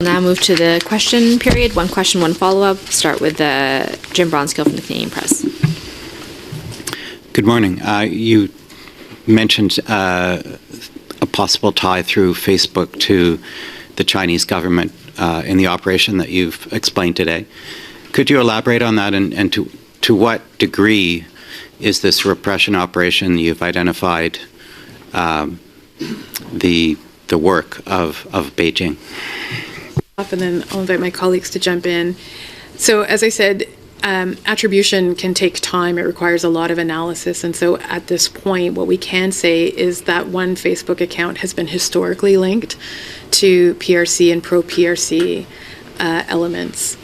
Now move to the question period. One question, one follow-up. Start with Jim Bronskill from the Canadian Press. Good morning. You mentioned a possible tie through Facebook to the Chinese government in the operation that you've explained today. Could you elaborate on that, and to what degree is this repression operation you've identified the work of Beijing? And then I'll invite my colleagues to jump in. So as I said, attribution can take time. It requires a lot of analysis. And so at this point, what we can say is that one Facebook account has been historically linked to PRC and pro-PRC elements.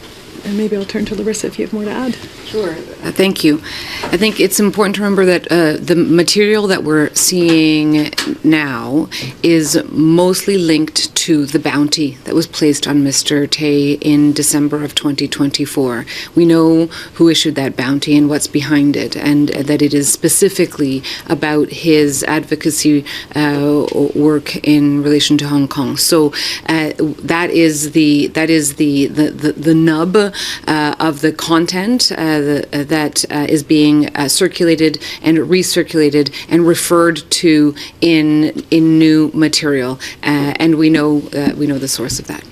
And maybe I'll turn to Larissa if you have more to add. Sure. Thank you. I think it's important to remember that the material that we're seeing now is mostly linked to the bounty that was placed on Mr. Tay in December of 2024. We know who issued that bounty and what's behind it, and that it is specifically about his advocacy work in relation to Hong Kong. So that is the nub of the content that is being circulated and recirculated and referred to in new material, and we know the source of that.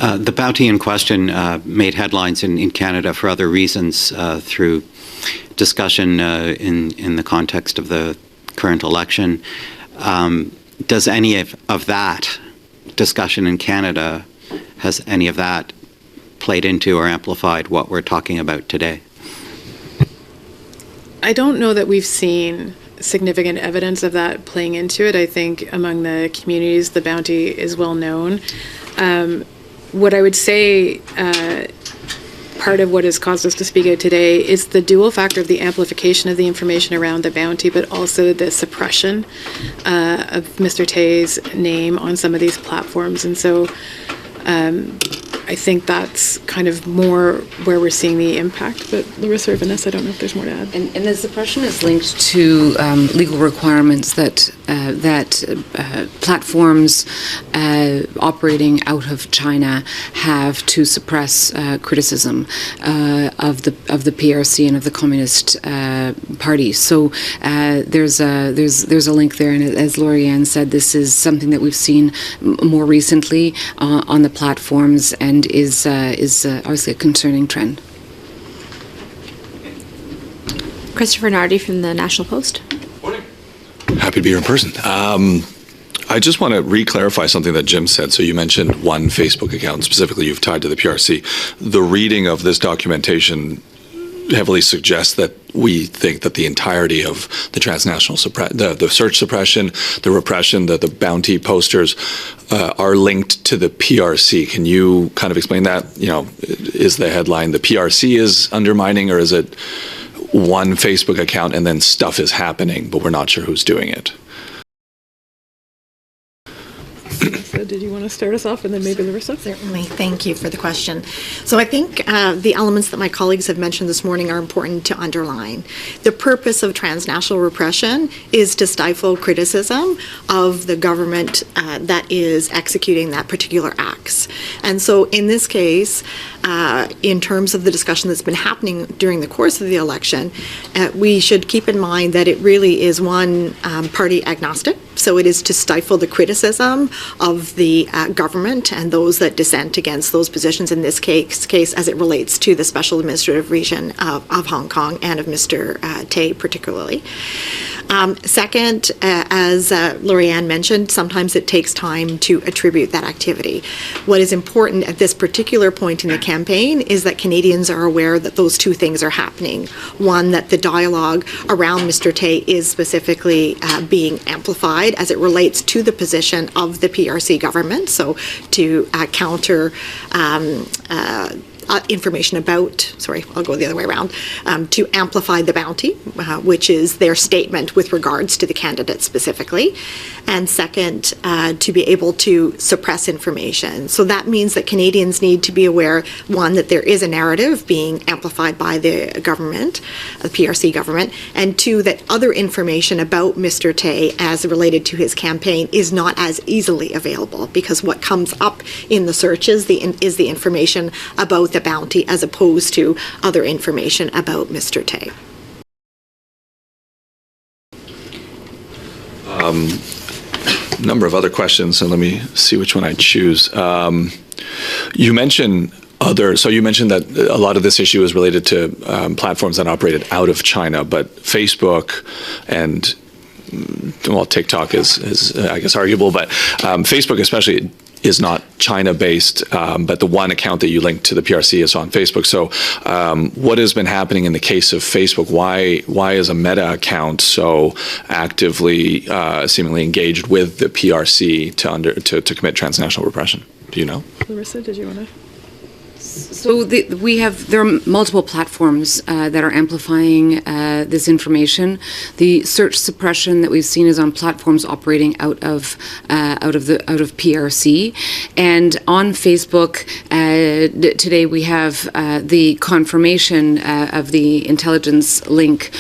The bounty in question made headlines in Canada for other reasons through discussion in the context of the current election. Does any of that discussion in Canada, has any of that played into or amplified what we're talking about today? I don't know that we've seen significant evidence of that playing into it. I think among the communities, the bounty is well known. What I would say, part of what has caused us to speak out today is the dual factor of the amplification of the information around the bounty, but also the suppression of Mr. Tay's name on some of these platforms. And so I think that's kind of more where we're seeing the impact. But Larissa or Vanessa, I don't know if there's more to add. And the suppression is linked to legal requirements that platforms operating out of China have to suppress criticism of the PRC and of the Communist Party. So there's a link there, and as Lori-Ann said, this is something that we've seen more recently on the platforms, and is obviously a concerning trend. Christopher Nardi from the National Post. Morning. Happy to be here in person. I just want to re-clarify something that Jim said. So you mentioned one Facebook account, specifically you've tied to the PRC. The reading of this documentation heavily suggests that we think that the entirety of the transnational the search suppression, the repression, the bounty posters are linked to the PRC. Can you kind of explain that? You know, is the headline the PRC is undermining, or is it one Facebook account and then stuff is happening, but we're not sure who's doing it? So did you want to start us off, and then maybe Larissa? Certainly. Thank you for the question. So I think the elements that my colleagues have mentioned this morning are important to underline. The purpose of transnational repression is to stifle criticism of the government that is executing that particular acts. And so in this case, in terms of the discussion that's been happening during the course of the election, we should keep in mind that it really is one party agnostic. So it is to stifle the criticism of the government and those that dissent against those positions, in this case as it relates to the special administrative region of Hong Kong and of Mr. Tay particularly. Second, as Lori-Ann mentioned, sometimes it takes time to attribute that activity. What is important at this particular point in the campaign is that Canadians are aware that those two things are happening. One, that the dialogue around Mr. Tay is specifically being amplified as it relates to the position of the PRC government, so to counter information about, sorry, I'll go the other way around, to amplify the bounty, which is their statement with regards to the candidate specifically. And second, to be able to suppress information. So that means that Canadians need to be aware, one, that there is a narrative being amplified by the government, the PRC government, and two, that other information about Mr. Tay as related to his campaign is not as easily available, because what comes up in the searches is the information about the bounty as opposed to other information about Mr. Tay. Number of other questions, so let me see which one I choose. You mentioned that a lot of this issue is related to platforms that operated out of China, but Facebook and, well, TikTok is I guess arguable, but Facebook especially is not China-based, but the one account that you linked to the PRC is on Facebook. So what has been happening in the case of Facebook? Why is a Meta account so actively, seemingly engaged with the PRC to commit transnational repression? Do you know? Larissa, did you want to? So there are multiple platforms that are amplifying this information. The search suppression that we've seen is on platforms operating out of PRC, and on Facebook today we have the confirmation of the intelligence link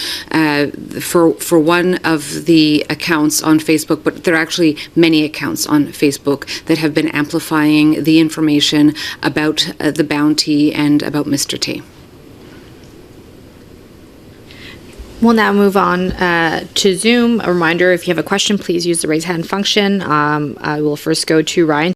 for one of the accounts on Facebook, but there are actually many accounts on Facebook that have been amplifying the information about the bounty and about Mr. Tay. We'll now move on to Zoom. A reminder, if you have a question, please use the raise hand function. I will first go to Ryan.